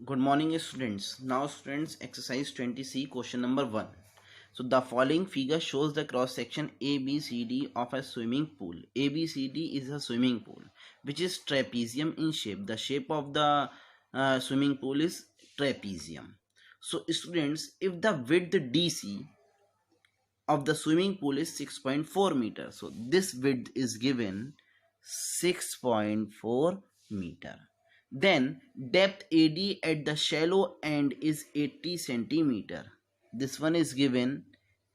Good morning, students. Now, students, exercise 20C, question number 1. So, the following figure shows the cross section ABCD of a swimming pool. ABCD is a swimming pool which is trapezium in shape. The shape of the swimming pool is trapezium. So, students, if the width DC of the swimming pool is 6.4 meter, so this width is given 6.4 meter. Then depth AD at the shallow end is 80 centimeter. This one is given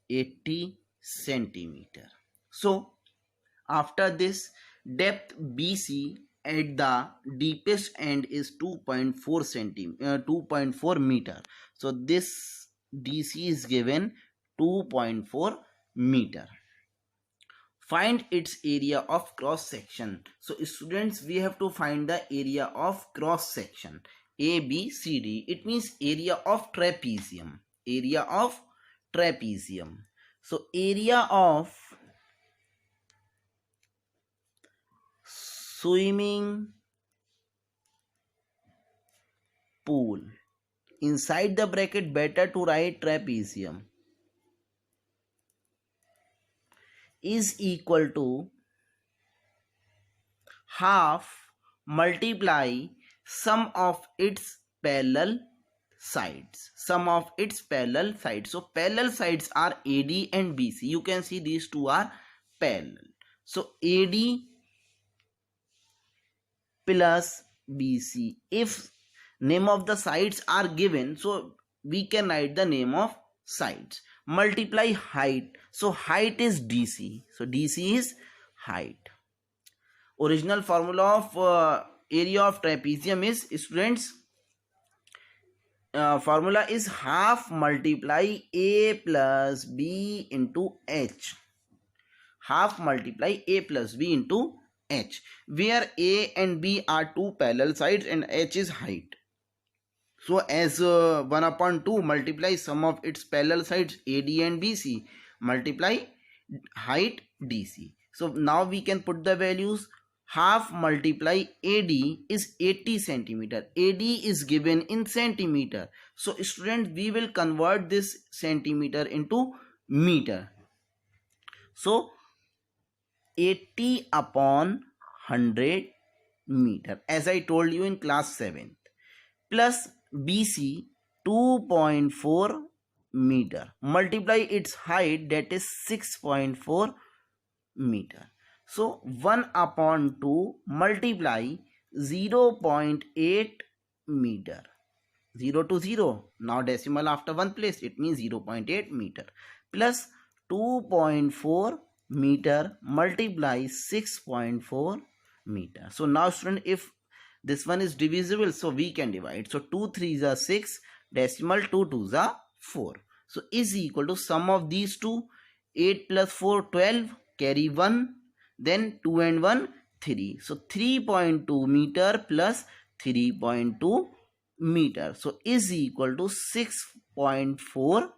80 centimeter. So after this, depth BC at the deepest end is 2.4 meter. So this DC is given 2.4 meter. Find its area of cross section. So students, we have to find the area of cross section ABCD. It means area of trapezium. Area of trapezium. So area of swimming pool. Inside the bracket, better to write trapezium, is equal to half multiply sum of its parallel sides. Sum of its parallel sides. So parallel sides are AD and BC. You can see these two are parallel. So AD plus BC. If name of the sides are given, so we can write the name of sides. Multiply height. So height is DC. So DC is height. Original formula of area of trapezium is, students, formula is half multiply A plus B into H. Half multiply A plus B into H, where A and B are two parallel sides and H is height. So as 1 upon 2 multiply sum of its parallel sides AD and BC, multiply height DC. So now we can put the values. Half multiply AD is 80 centimeter. AD is given in centimeter. So students, we will convert this centimeter into meter. So 80 upon 100 meter, as I told you in class 7th, plus BC 2.4 meter, multiply its height, that is 6.4 meter. So 1 upon 2 multiply 0.8 meter. 0 to 0. Now decimal after one place, it means 0.8 meter, plus 2.4 meter multiply 6.4 meter. So now student, if this one is divisible, so we can divide. So 2 3s are 6, decimal 2 2s are 4. So is equal to sum of these two, 8 plus 4 12, carry 1, then 2 and 1 3. So 3.2 meter plus 3.2 meter. So is equal to 6.4.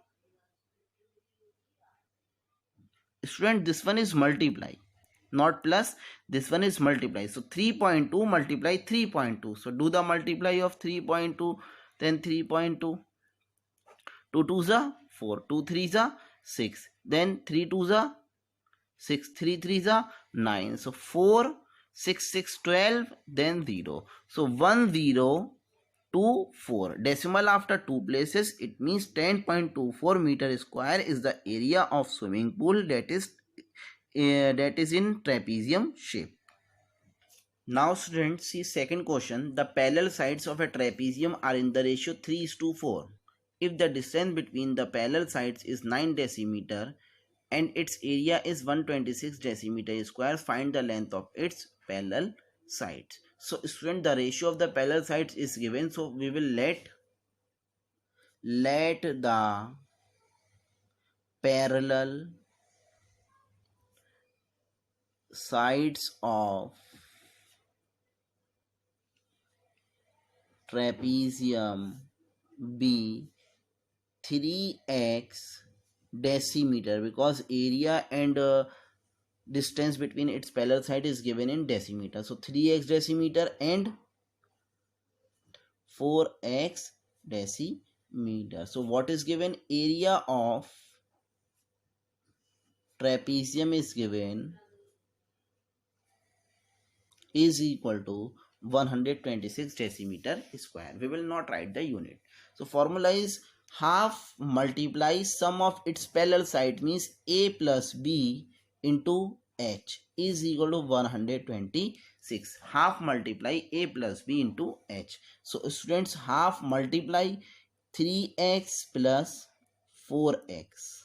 Student, this one is multiply, not plus. This one is multiply. So 3.2 multiply 3.2. So do the multiply of 3.2, then 3.2. 2 2s are 4, 2 3s are 6, then 3 2s are 6, 3 3s are 9. So 4 6 6 12, then 0. So 1 0 2 4, decimal after two places, it means 10.24 meter square is the area of swimming pool that is in trapezium shape. Now students, see second question. The parallel sides of a trapezium are in the ratio 3:4. If the distance between the parallel sides is 9 decimeter and its area is 126 decimeter square, find the length of its parallel sides. So student, the ratio of the parallel sides is given. So we will let the parallel sides of trapezium be 3x decimeter, because area and distance between its parallel side is given in decimeter. So 3x decimeter and 4x decimeter. So what is given? Area of trapezium is given is equal to 126 decimeter square. We will not write the unit. So formula is half multiply sum of its parallel side, means a plus b into h is equal to 126. Half multiply a plus b into h. So students, half multiply 3x plus 4x.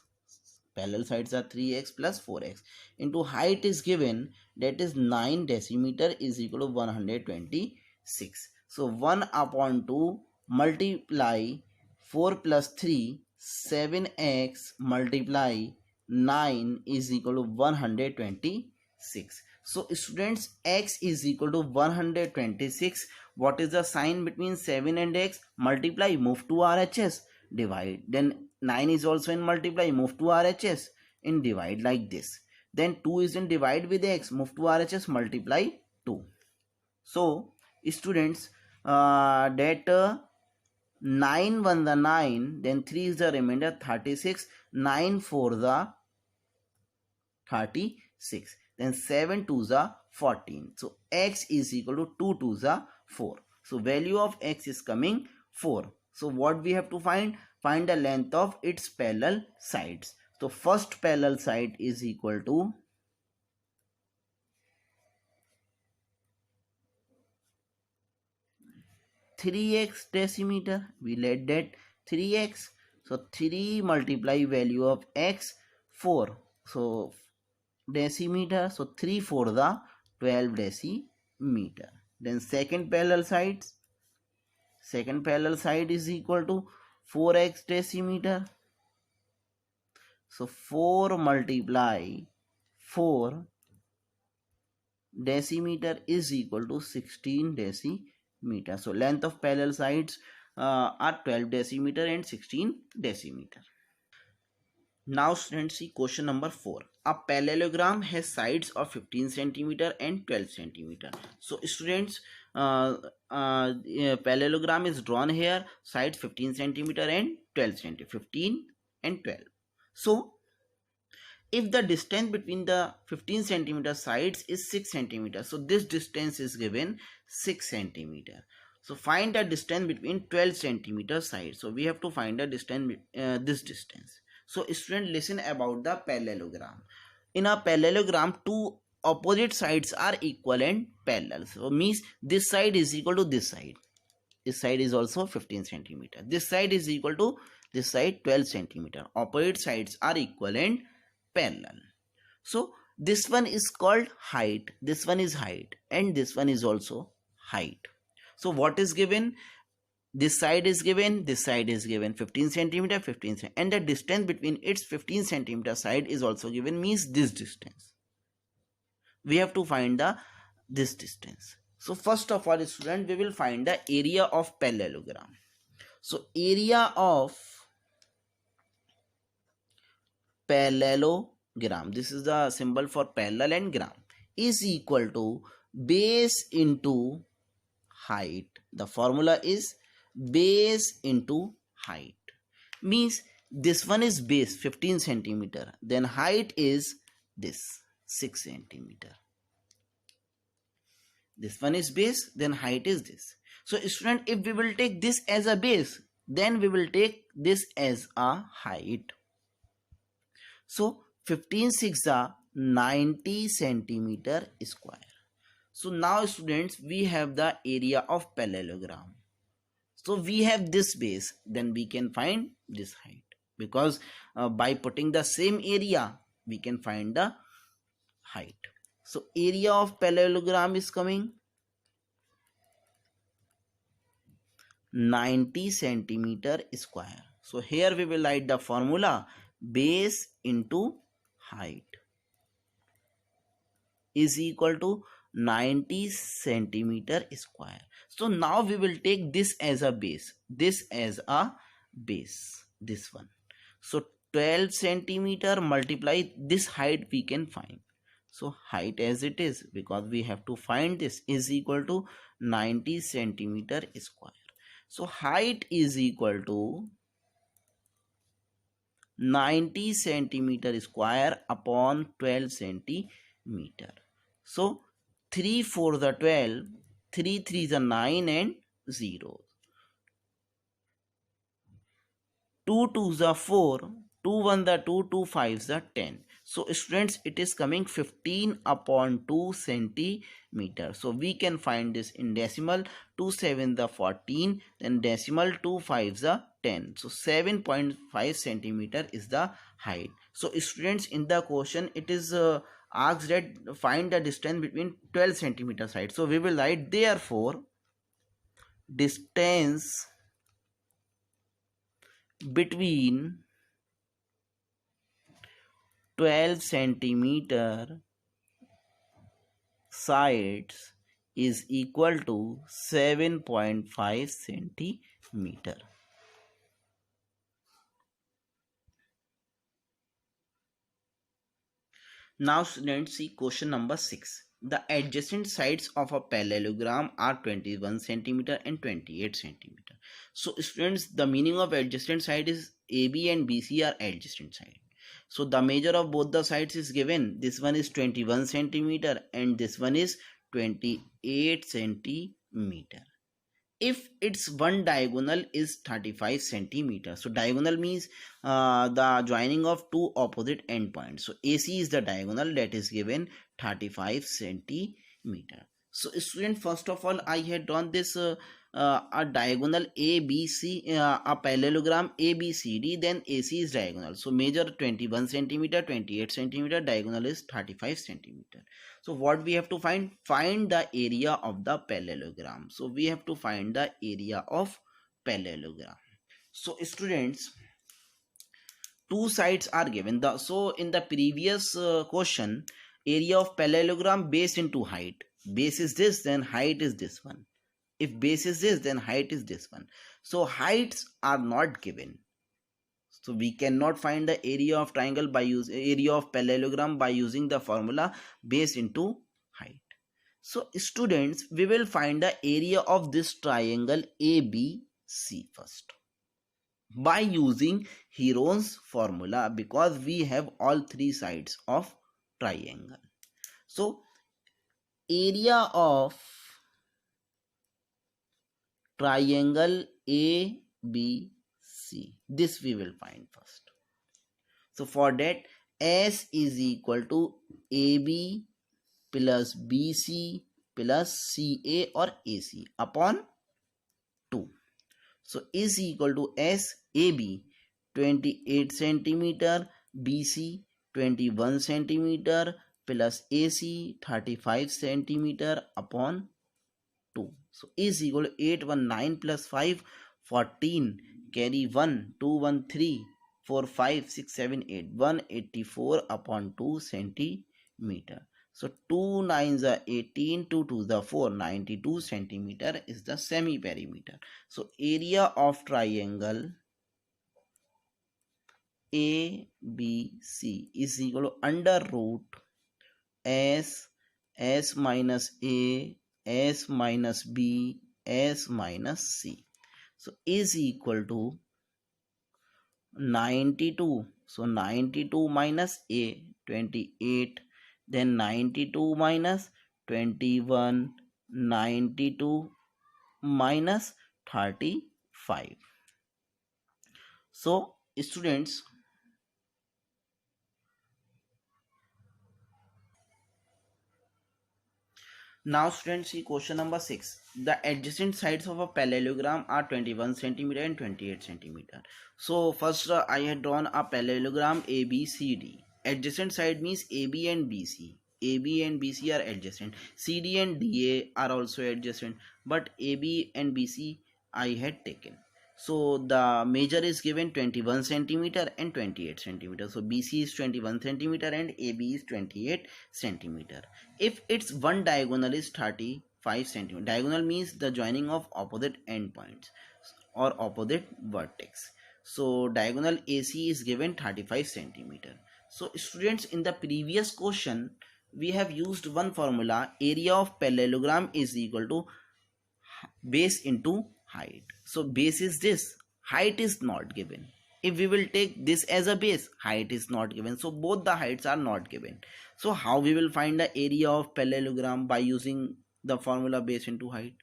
Parallel sides are 3x plus 4x into height is given, that is 9 decimeter is equal to 126. So 1 upon 2 multiply 4 plus 3, 7x multiply 9 is equal to 126. So students, x is equal to 126. What is the sign between 7 and x? Multiply, move to RHS, divide. Then 9 is also in multiply, move to RHS, in divide, like this. Then 2 is in divide with x, move to RHS, multiply 2. So students, that 9 1 the 9, then 3 is the remainder, 36. 9 4 the 36, then 7 2 the 14. So x is equal to 2 2 the 4. So value of x is coming 4. So what we have to find? Find the length of its parallel sides. So first parallel side is equal to 3x decimeter. We let that 3x. So 3 multiply value of x 4. So decimeter. So 3 4 the 12 decimeter. Then second parallel side is equal to 4x decimeter. So 4 multiply 4 decimeter is equal to 16 decimeter. So length of parallel sides are 12 decimeter and 16 decimeter. Now students, see question number 4. A parallelogram has sides of 15 centimeter and 12 centimeter. So students, parallelogram is drawn here, sides 15 centimeter and 12 centimeter, 15 and 12. So if the distance between the 15 centimeter sides is 6 centimeter, so this distance is given 6 centimeter. So find the distance between 12 centimeter sides. So we have to find the distance, this distance. So student, listen about the parallelogram. In a parallelogram, two opposite sides are equal and parallel. So means this side is equal to this side. This side is also 15 centimeter. This side is equal to this side 12 centimeter. Opposite sides are equal and parallel. So this one is called height, this one is height, and this one is also height. So what is given? This side is given, this side is given 15 centimeter, 15 centimeter, and the distance between its 15 centimeter side is also given, means this distance. We have to find this distance. So first of all, student, we will find the area of parallelogram. So area of parallelogram, this is the symbol for parallel and gram, is equal to base into height. The formula is base into height. Means this one is base 15 centimeter, then height is this 6 centimeter. This one is base, then height is this. So student, if we will take this as a base, then we will take this as a height. So 15 6 are 90 centimeter square. So now students, we have the area of parallelogram. So we have this base, then we can find this height, because by putting the same area we can find the height. So area of parallelogram is coming 90 centimeter square. So here we will write the formula, base into height is equal to 90 centimeter square. So now we will take this as a base, this as a base, this one. So 12 centimeter multiply this height we can find. So height as it is, because we have to find this, is equal to 90 centimeter square. So height is equal to 90 centimeter square upon 12 centimeter. So 3 4 the 12, 3 3 the 9 and 0. 2 2 the 4, 2 1 the 2, 2 5 the 10. So students, it is coming 15 upon 2 centimeter. So we can find this in decimal. 2 7 the 14, then decimal 2 5 the 10. So 7.5 centimeter is the height. So students, in the question it is asked that find the distance between 12 centimeter height. So we will write therefore distance between 12 centimeter sides is equal to 7.5 centimeter. Now students, see question number 6. The adjacent sides of a parallelogram are 21 centimeter and 28 centimeter. So students, the meaning of adjacent side is AB and BC are adjacent side. So the measure of both the sides is given. This one is 21 centimeter and this one is 28 centimeter. If its one diagonal is 35 centimeter, so diagonal means the joining of two opposite endpoints. So AC is the diagonal that is given 35 centimeter. So student, first of all, I had drawn this a diagonal ABC, a parallelogram ABCD, then AC is diagonal. So measure 21 centimeter, 28 centimeter, diagonal is 35 centimeter. So what we have to find? Find the area of the parallelogram. So we have to find the area of parallelogram. So students, two sides are given. So in the previous question, area of parallelogram base into height. Base is this, then height is this one. If base is this, then height is this one. So heights are not given. So we cannot find the area of triangle by use area of parallelogram by using the formula base into height. So students, we will find the area of this triangle ABC first by using Heron's formula, because we have all three sides of triangle. So area of triangle ABC, this we will find first. So for that, S is equal to AB plus BC plus CA or AC upon 2. So is equal to S, AB 28 centimeter, BC 21 centimeter plus AC 35 centimeter upon 2. So is equal to 819 plus 5, 14, carry 1, 2, 1, 3, 4, 5, 6, 7, 8, 184 upon 2 centimeter. So 2 9s are 18, 2 2s are 4, 92 centimeter is the semi-perimeter. So area of triangle ABC is equal to under root S minus A, S minus B, S minus C. So is equal to 92. So 92 minus A, 28. Then 92 minus 21, 92 minus 35. So students, now students, see question number 6. The adjacent sides of a parallelogram are 21 centimeter and 28 centimeter. So first I had drawn a parallelogram ABCD. Adjacent side means AB and BC. AB and BC are adjacent. CD and DA are also adjacent. But AB and BC I had taken. So the measure is given 21 centimeter and 28 centimeter. So BC is 21 centimeter and AB is 28 centimeter. If its one diagonal is 35 centimeter, diagonal means the joining of opposite endpoints or opposite vertex. So diagonal AC is given 35 centimeter. So students, in the previous question we have used one formula, area of parallelogram is equal to base into height. So base is this, height is not given. If we will take this as a base, height is not given, so both the heights are not given. So how we will find the area of parallelogram by using the formula base into height?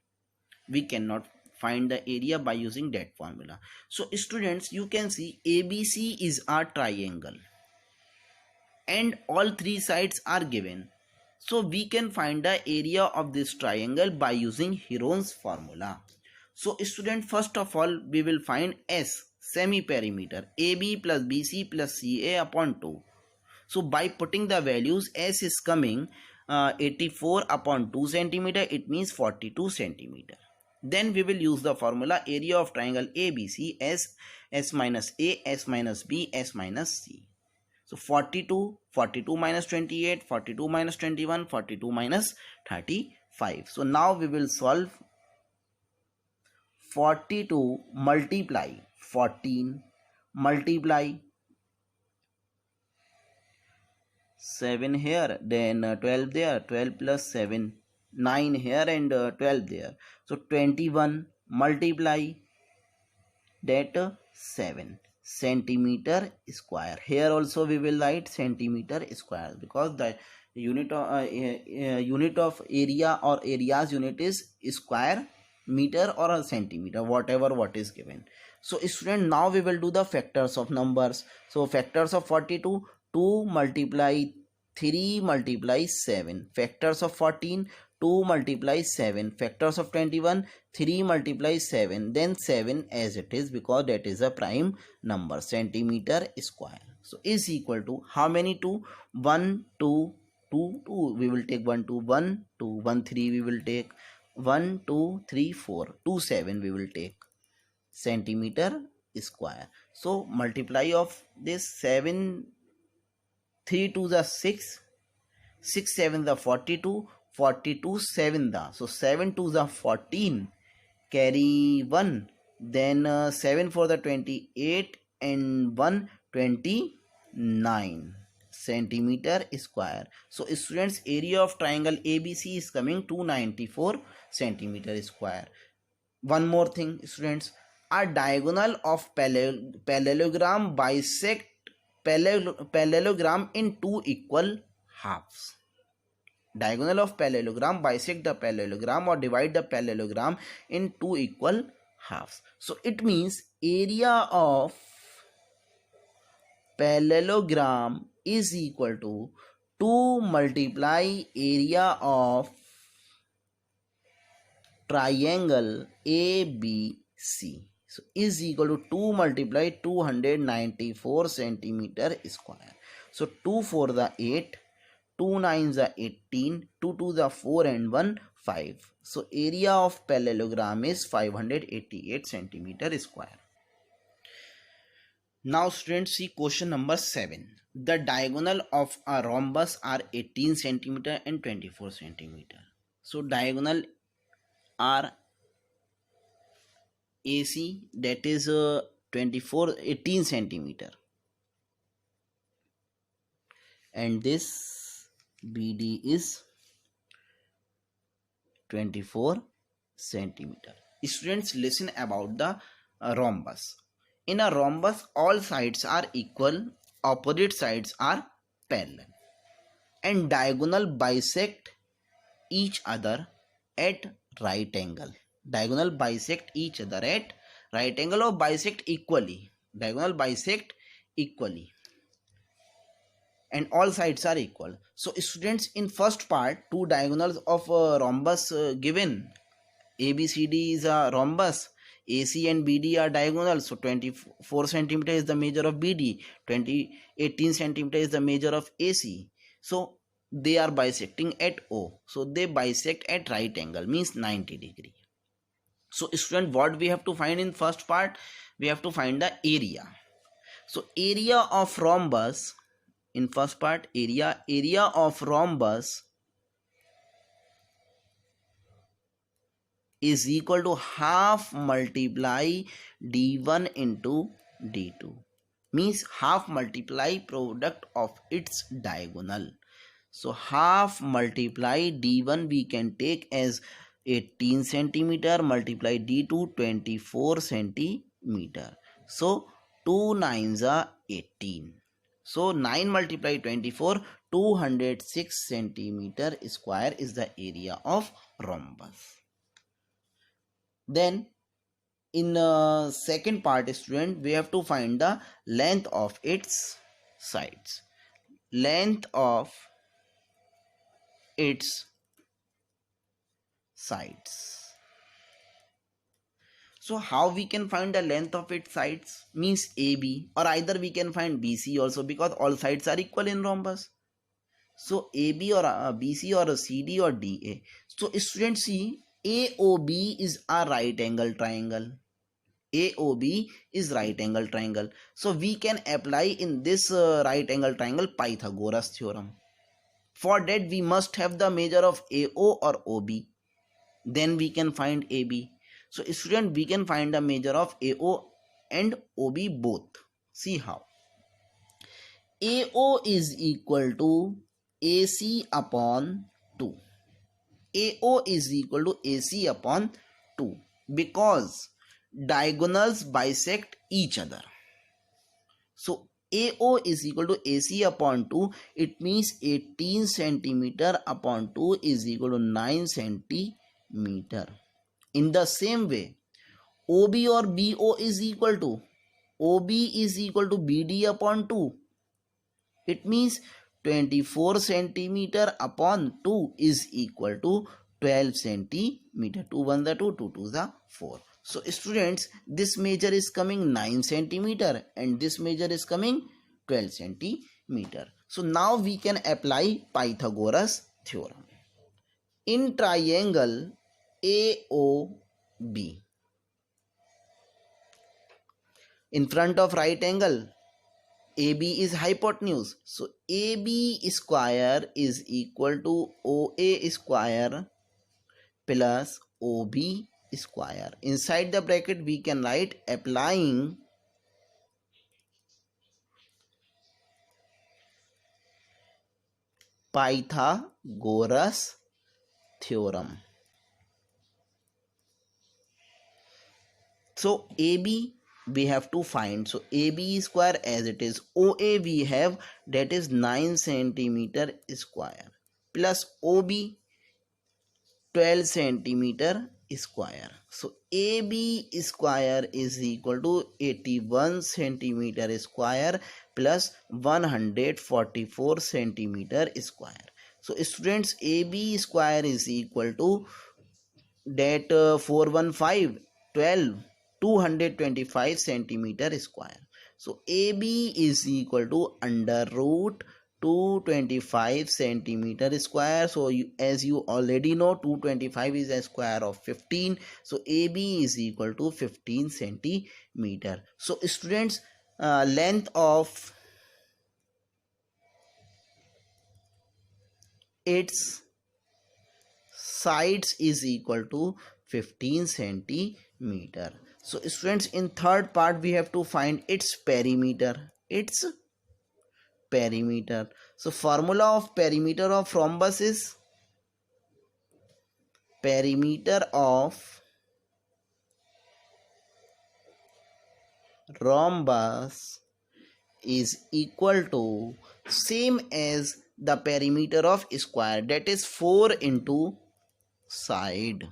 We cannot find the area by using that formula. So students, you can see ABC is a triangle and all three sides are given. So we can find the area of this triangle by using Heron's formula. So student, first of all we will find S, semi-perimeter, AB plus BC plus CA upon 2. So by putting the values, S is coming 84 upon 2 centimeter, it means 42 centimeter. Then we will use the formula area of triangle ABC, S minus A, S minus B, S minus C. So 42, 42 minus 28, 42 minus 21, 42 minus 35. So now we will solve. 42 multiply 14 multiply 7 here, then 12 there, 12 plus 7, 9 here and 12 there. So 21 multiply that 7 centimeter square. Here also we will write centimeter square because the unit of area or area's unit is square meter or a centimeter, whatever what is given. So student, now we will do the factors of numbers. So factors of 42, 2 multiply 3 multiply 7. Factors of 14, 2 multiply 7. Factors of 21, 3 multiply 7. Then 7 as it is because that is a prime number, centimeter square. So is equal to how many 2? 1, 2, 2, 2. We will take 1, 2, 1, 2, 1, 3 we will take. 1, 2, 3, 4, 2, 7 we will take centimeter square. So multiply of this 7, 3 to the 6, 6 7 the 42, 42 7 the, so 7 to the 14, carry 1, then 7 for the 28 and 1 29 centimeter square. So students, area of triangle ABC is coming 294 centimeter square. One more thing students, a diagonal of parallelogram bisect parallelogram in two equal halves. Diagonal of parallelogram bisect the parallelogram or divide the parallelogram in two equal halves. So it means area of parallelogram is equal to 2 multiply area of triangle ABC. So is equal to 2 multiply 294 centimeter square. So 2 for the 8, 2 9s are 18, 2 2s are 4 and 1 5. So area of parallelogram is 588 centimeter square. Now students, see question number 7. The diagonal of a rhombus are 18 centimeter and 24 centimeter. So diagonal are AC, that is 18 centimeter, and this BD is 24 centimeter. Students, listen about the rhombus. In a rhombus, all sides are equal, opposite sides are parallel, and diagonal bisect each other at right angle. Diagonal bisect each other at right angle or bisect equally. Diagonal bisect equally, and all sides are equal. So students, in first part, two diagonals of a rhombus given. ABCD is a rhombus, AC and BD are diagonal. So 24 centimeter is the measure of BD, 18 centimeter is the measure of AC. So they are bisecting at O. So they bisect at right angle, means 90 degree. So student, what we have to find in first part? We have to find the area. So area of rhombus, in first part, area of rhombus is equal to half multiply D1 into D2, means half multiply product of its diagonal. So half multiply D1 we can take as 18 centimeter multiply d to 24 centimeter. So 2 nines are 18. So 9 multiply 24, 206 centimeter square is the area of rhombus. Then in the second part, student, we have to find the length of its sides. Length of its sides. So how we can find the length of its sides? Means AB, or either we can find BC also, because all sides are equal in rhombus. So AB or BC or CD or DA. So students, see, AOB is a right angle triangle. AOB is right angle triangle. So we can apply in this right angle triangle Pythagoras theorem. For that we must have the measure of AO or OB. Then we can find AB. So student, we can find the measure of AO and OB both. See how. AO is equal to AC upon 2. AO is equal to AC upon 2 because diagonals bisect each other. So AO is equal to AC upon 2. It means 18 centimeter upon 2 is equal to 9 centimeter. In the same way, OB or BO is equal to BD upon 2. It means 24 centimeter upon 2 is equal to 12 centimeter. 2 1 the 2, 2 2 the 4. So students, this measure is coming 9 centimeter and this measure is coming 12 centimeter. So now we can apply Pythagoras theorem. In triangle AOB, in front of right angle, AB is hypotenuse. So AB square is equal to OA square plus OB square. Inside the bracket we can write applying Pythagoras theorem. So AB we have to find. So AB square as it is. OA we have, that is 9 centimeter square plus OB 12 centimeter square. So AB square is equal to 81 centimeter square plus 144 centimeter square. So students, AB square is equal to that 415 12 225 centimeter square. So AB is equal to under root 225 centimeter square. So as you already know, 225 is a square of 15. So AB is equal to 15 centimeter. So students, length of its sides is equal to 15 centimeter. So students, in third part we have to find its perimeter. So formula of perimeter of rhombus is perimeter of rhombus is equal to same as the perimeter of square, that is 4 into side.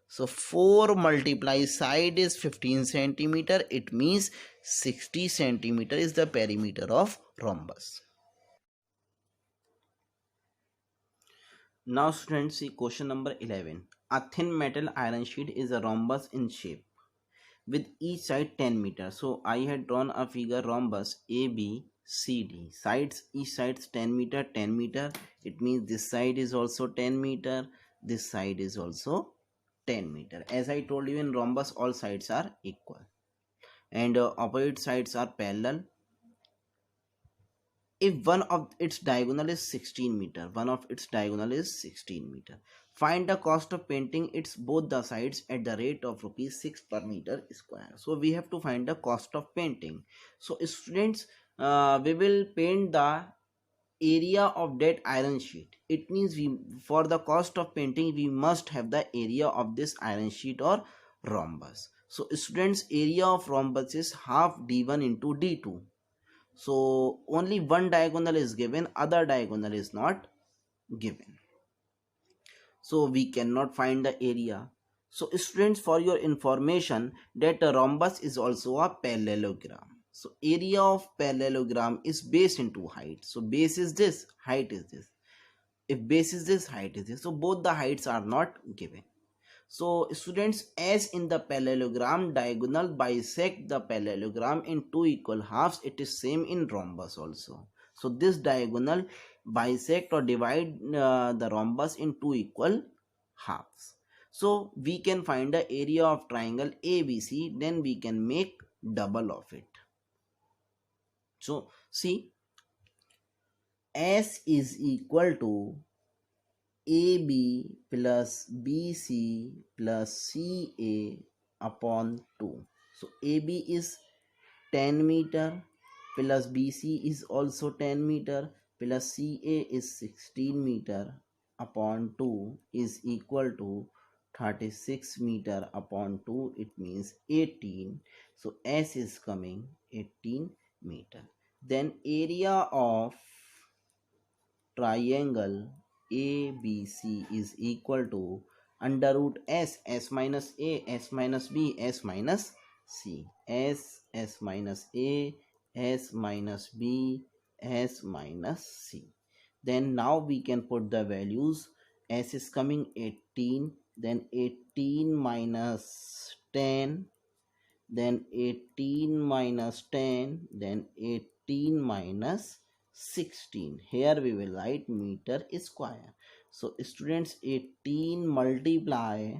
So 4 multiply side is 15 centimeter. It means 60 centimeter is the perimeter of rhombus. Now students, see question number 11. A thin metal iron sheet is a rhombus in shape with each side 10 meter. So I had drawn a figure rhombus ABCD. Sides, each sides 10 meter, 10 meter. It means this side is also 10 meter. This side is also 10 meter. As I told you, in rhombus all sides are equal and opposite sides are parallel. If one of its diagonal is 16 meter, find the cost of painting its both the sides at the rate of rupees 6 per meter square. So we have to find the cost of painting. So students, we will paint the area of that iron sheet. It means we, for the cost of painting, we must have the area of this iron sheet or rhombus. So students, area of rhombus is half d1 into d2. So only one diagonal is given, other diagonal is not given, so we cannot find the area. So students, for your information, that a rhombus is also a parallelogram. So area of parallelogram is base into height. So base is this, height is this. If base is this, height is this, so both the heights are not given. So students, as in the parallelogram, diagonal bisect the parallelogram in two equal halves, it is same in rhombus also. So this diagonal bisect or divide the rhombus in two equal halves. So we can find the area of triangle ABC, then we can make double of it. So see, S is equal to AB plus BC plus CA upon 2. So AB is 10 meter plus BC is also 10 meter plus CA is 16 meter upon 2 is equal to 36 meter upon 2. It means 18. So S is coming 18 meter. Then area of triangle ABC is equal to under root S minus A, S minus B, S minus C, S minus A, S minus B, S minus C. Then now we can put the values. S is coming 18, then 18 minus 10, then 18 minus 10, then 18 minus 16. Here we will write meter square. So students, 18 multiply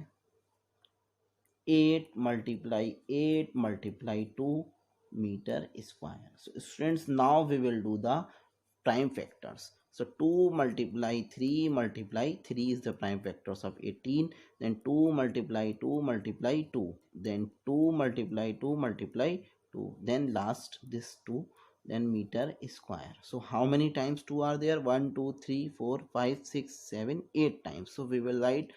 8 multiply 8 multiply 2 meter square. So students, now we will do the prime factors. So 2 multiply 3 multiply 3 is the prime factors of 18. Then 2 multiply 2 multiply 2. Then 2 multiply 2 multiply 2. Then last this 2. Then meter square. So how many times 2 are there? 1, 2, 3, 4, 5, 6, 7, 8 times. So we will write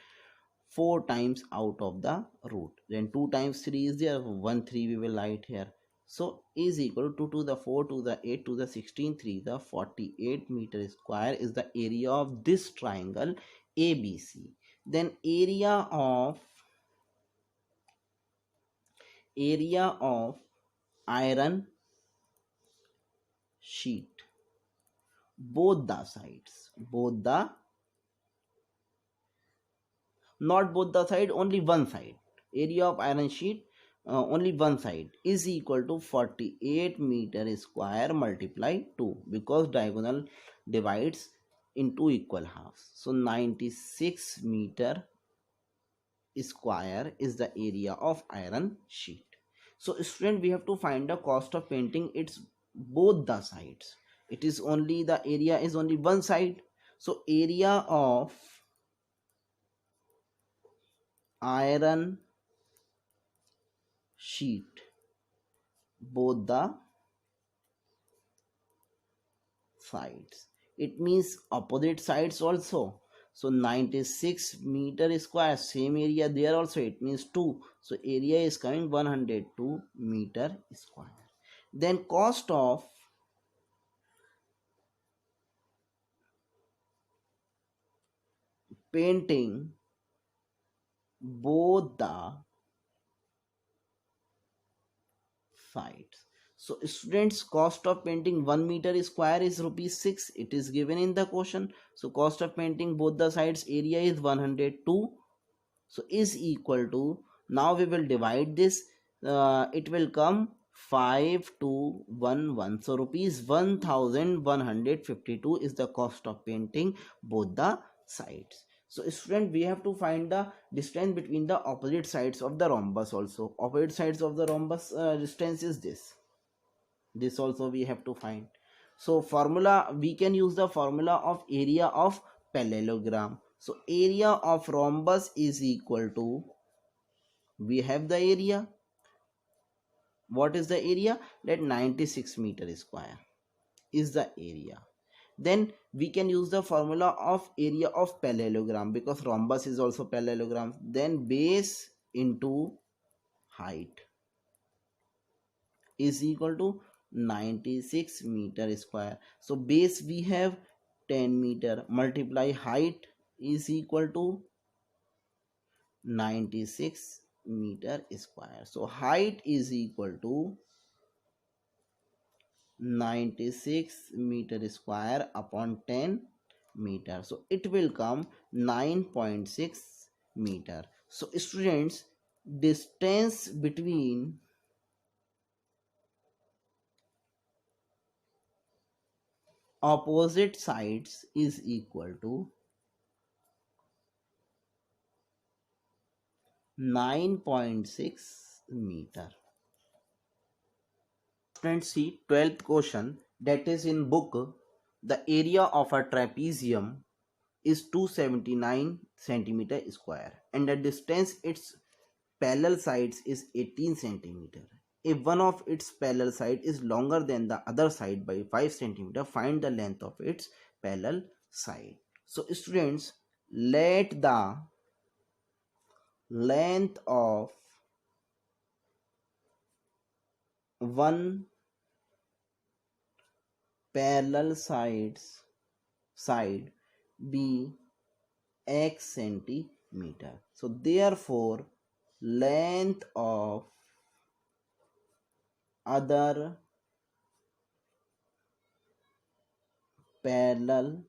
4 times out of the root. Then 2 times 3 is there. 1, 3 we will write here. So is equal to 2 to the 4 to the 8 to the 16, 3 the 48 meter square is the area of this triangle ABC. Then area of iron sheet, both the sides, not both the side, only one side. Area of iron sheet, only one side is equal to 48 meter square multiply 2, because diagonal divides into equal halves. So 96 meter square is the area of iron sheet. So student, we have to find the cost of painting it's both the sides. It is only the area is only one side. So area of iron sheet, both the sides, it means opposite sides also. So 96 meter square, same area there also, it means 2. So area is coming 102 meter square. Then cost of painting both the sides. So students, cost of painting 1 meter square is rupees 6. It is given in the question. So cost of painting both the sides, area is 102. So is equal to, now we will divide this. It will come 5211. So rupees 1152 is the cost of painting both the sides. So student, we have to find the distance between the opposite sides of the rhombus also. Opposite sides of the rhombus distance is this also we have to find. So formula, we can use the formula of area of parallelogram. So area of rhombus is equal to, we have the area. What is the area? Let 96 meter square is the area. Then we can use the formula of area of parallelogram, because rhombus is also parallelogram. Then base into height is equal to 96 meter square. So base we have 10 meter, multiply height is equal to 96 meter square. So height is equal to 96 meter square upon 10 meter. So it will come 9.6 meter. So students, distance between opposite sides is equal to 9.6 meter. Students, see 12th question, that is in book. The area of a trapezium is 279 centimeter square and the distance its parallel sides is 18 centimeter. If one of its parallel side is longer than the other side by 5 centimeter, find the length of its parallel side. So students, let the length of one parallel side be x centimeter. So therefore length of other parallel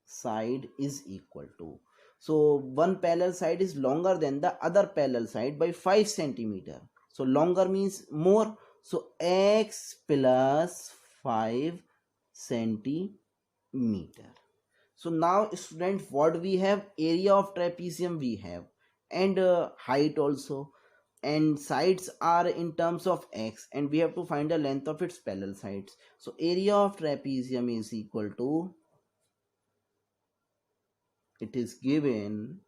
side is equal to, so one parallel side is longer than the other parallel side by 5 centimeter. So longer means more, so x plus 5 centimeter. So now students, what we have, area of trapezium we have, and height also, and sides are in terms of x, and we have to find the length of its parallel sides. So area of trapezium is equal to, it is given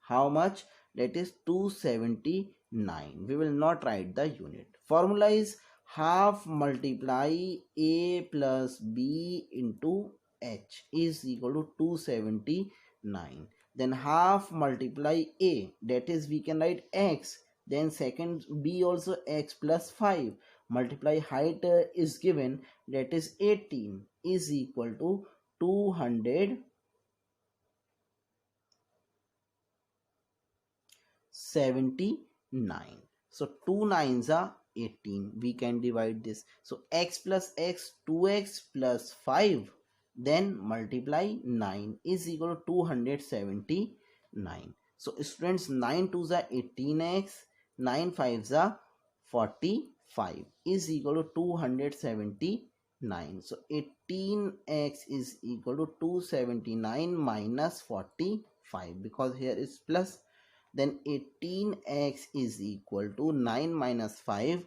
how much, that is 279. We will not write the unit. Formula is half multiply a plus b into h is equal to 279. Then half multiply a, that is we can write x, then second b also x plus 5, multiply height is given, that is 18 is equal to 279. So 2 nines are 18. We can divide this. So x plus x, 2x plus 5, then multiply 9 is equal to 279. So students, 9 2s are 18x, 9 5s are 45 is equal to 279. So 18x is equal to 279 minus 45, because here is plus. Then 18x is equal to 9 minus 5,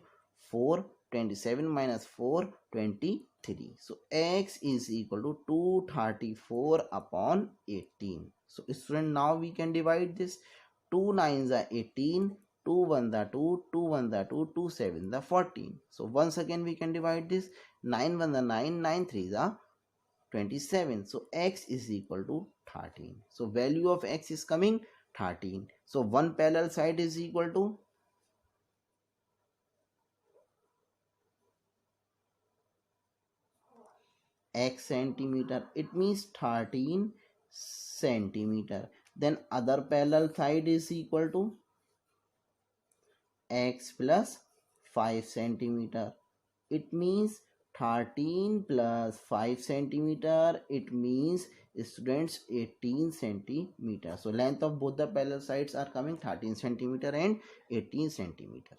4, 27 minus 4, 23. So x is equal to 234 upon 18. So student, now we can divide this. 2 nines are 18, 2 1s are 2, 2 1s are 2, 2 7s are 14. So once again we can divide this. 9 1s are 9, 9 3s are 27. So x is equal to 13. So value of x is coming 13. So one parallel side is equal to x centimeter. It means 13 centimeter. Then other parallel side is equal to x plus 5 centimeter. It means 13 plus 5 centimeter, it means students 18 centimeter. So length of both the parallel sides are coming 13 centimeter and 18 centimeter.